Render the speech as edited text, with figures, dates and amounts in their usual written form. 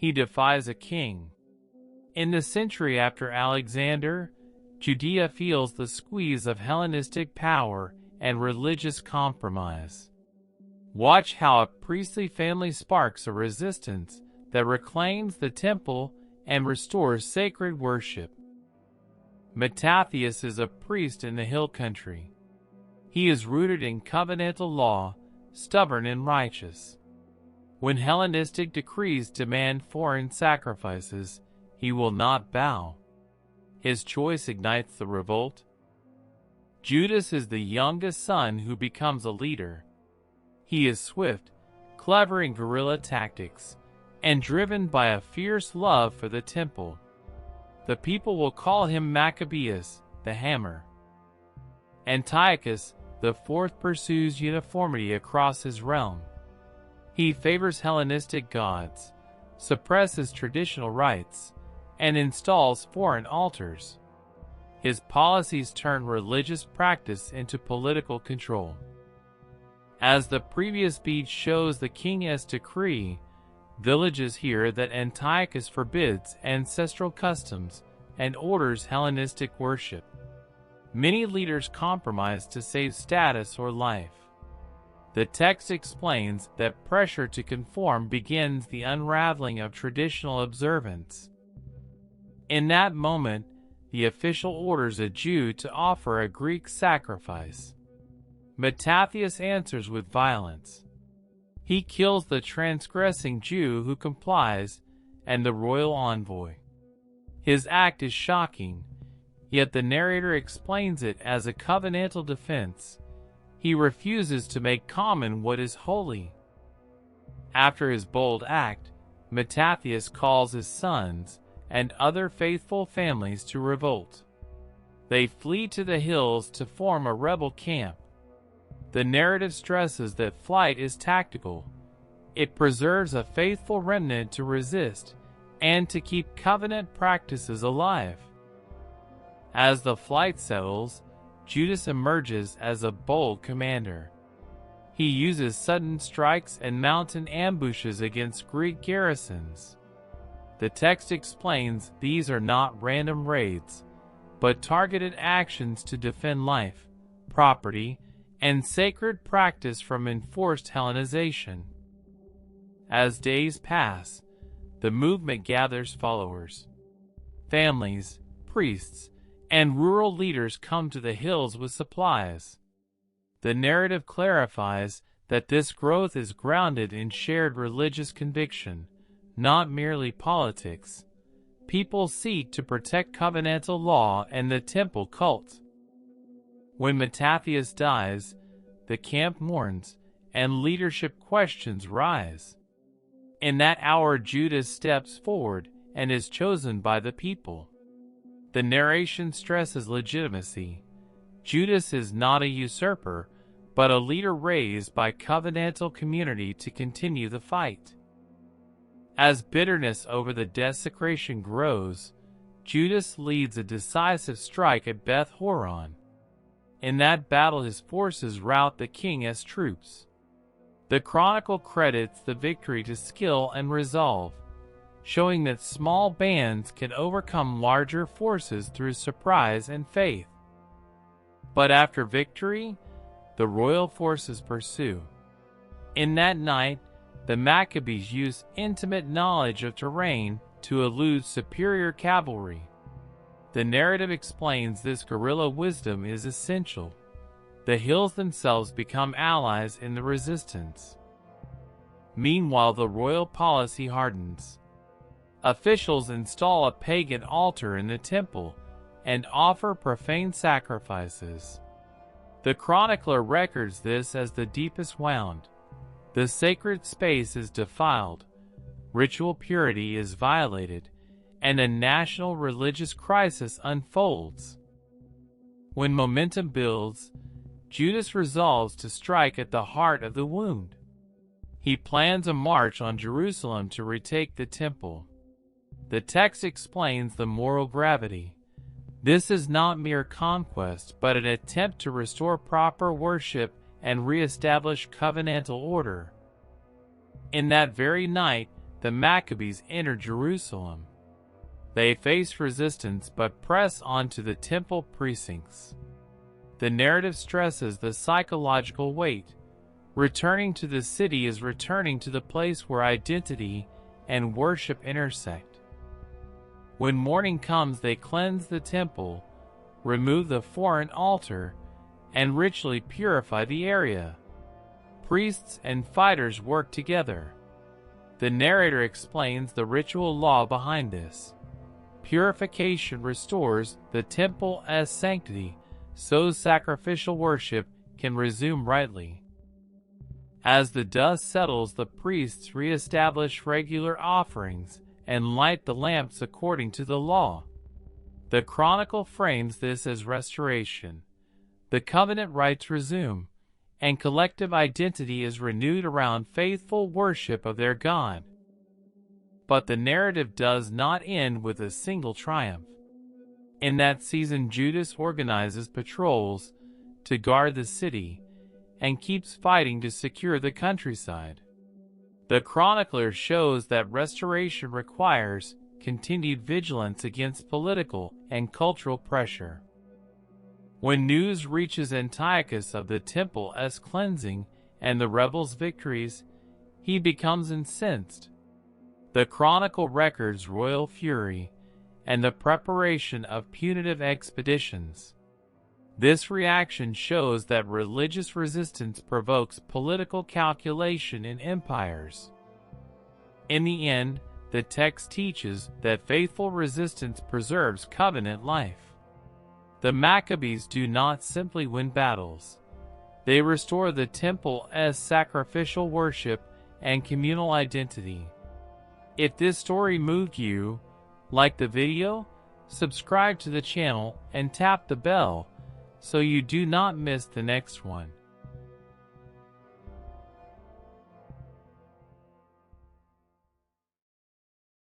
he defies a king. In the century after Alexander, Judea feels the squeeze of Hellenistic power and religious compromise. Watch how a priestly family sparks a resistance that reclaims the temple and restores sacred worship. Mattathias is a priest in the hill country. He is rooted in covenantal law, stubborn and righteous. When Hellenistic decrees demand foreign sacrifices, he will not bow. His choice ignites the revolt. Judas is the youngest son who becomes a leader. He is swift, clever in guerrilla tactics, and driven by a fierce love for the temple. The people will call him Maccabeus, the hammer. Antiochus IV pursues uniformity across his realm. He favors Hellenistic gods, suppresses traditional rites, and installs foreign altars. His policies turn religious practice into political control. As the previous speech shows the king's decree, villages hear that Antiochus forbids ancestral customs and orders Hellenistic worship. Many leaders compromise to save status or life. The text explains that pressure to conform begins the unraveling of traditional observance. In that moment, the official orders a Jew to offer a Greek sacrifice. Mattathias answers with violence. He kills the transgressing Jew who complies and the royal envoy. His act is shocking, yet the narrator explains it as a covenantal defense. He refuses to make common what is holy. After his bold act, Mattathias calls his sons and other faithful families to revolt. They flee to the hills to form a rebel camp. The narrative stresses that flight is tactical. It preserves a faithful remnant to resist and to keep covenant practices alive. As the flight settles, Judas emerges as a bold commander. He uses sudden strikes and mountain ambushes against Greek garrisons. The text explains these are not random raids, but targeted actions to defend life, property, and sacred practice from enforced Hellenization. As days pass, the movement gathers followers. Families, priests, and rural leaders come to the hills with supplies. The narrative clarifies that this growth is grounded in shared religious conviction, not merely politics. People seek to protect covenantal law and the temple cult. When Mattathias dies, the camp mourns, and leadership questions rise. In that hour, Judas steps forward and is chosen by the people. The narration stresses legitimacy. Judas is not a usurper, but a leader raised by covenantal community to continue the fight. As bitterness over the desecration grows, Judas leads a decisive strike at Beth Horon. In that battle, his forces rout the king's troops. The chronicle credits the victory to skill and resolve, showing that small bands can overcome larger forces through surprise and faith. But after victory, the royal forces pursue. In that night, the Maccabees use intimate knowledge of terrain to elude superior cavalry. The narrative explains this guerrilla wisdom is essential. The hills themselves become allies in the resistance. Meanwhile, the royal policy hardens. Officials install a pagan altar in the temple and offer profane sacrifices. The chronicler records this as the deepest wound. The sacred space is defiled, ritual purity is violated, and a national religious crisis unfolds. When momentum builds, Judas resolves to strike at the heart of the wound. He plans a march on Jerusalem to retake the temple. The text explains the moral gravity. This is not mere conquest, but an attempt to restore proper worship and re-establish covenantal order. In that very night, the Maccabees enter Jerusalem. They face resistance but press on to the temple precincts. The narrative stresses the psychological weight. Returning to the city is returning to the place where identity and worship intersect. When morning comes, they cleanse the temple, remove the foreign altar, and ritually purify the area. Priests and fighters work together. The narrator explains the ritual law behind this. Purification restores the temple as sanctity, so sacrificial worship can resume rightly. As the dust settles, the priests re-establish regular offerings and light the lamps according to the law. The chronicle frames this as restoration. The covenant rites resume, and collective identity is renewed around faithful worship of their God. But the narrative does not end with a single triumph. In that season, Judas organizes patrols to guard the city and keeps fighting to secure the countryside. The chronicler shows that restoration requires continued vigilance against political and cultural pressure. When news reaches Antiochus of the temple as cleansing and the rebels' victories, he becomes incensed. The chronicle records royal fury and the preparation of punitive expeditions. This reaction shows that religious resistance provokes political calculation in empires. In the end, the text teaches that faithful resistance preserves covenant life. The Maccabees do not simply win battles. They restore the temple as sacrificial worship and communal identity. If this story moved you, like the video, subscribe to the channel, and tap the bell so you do not miss the next one.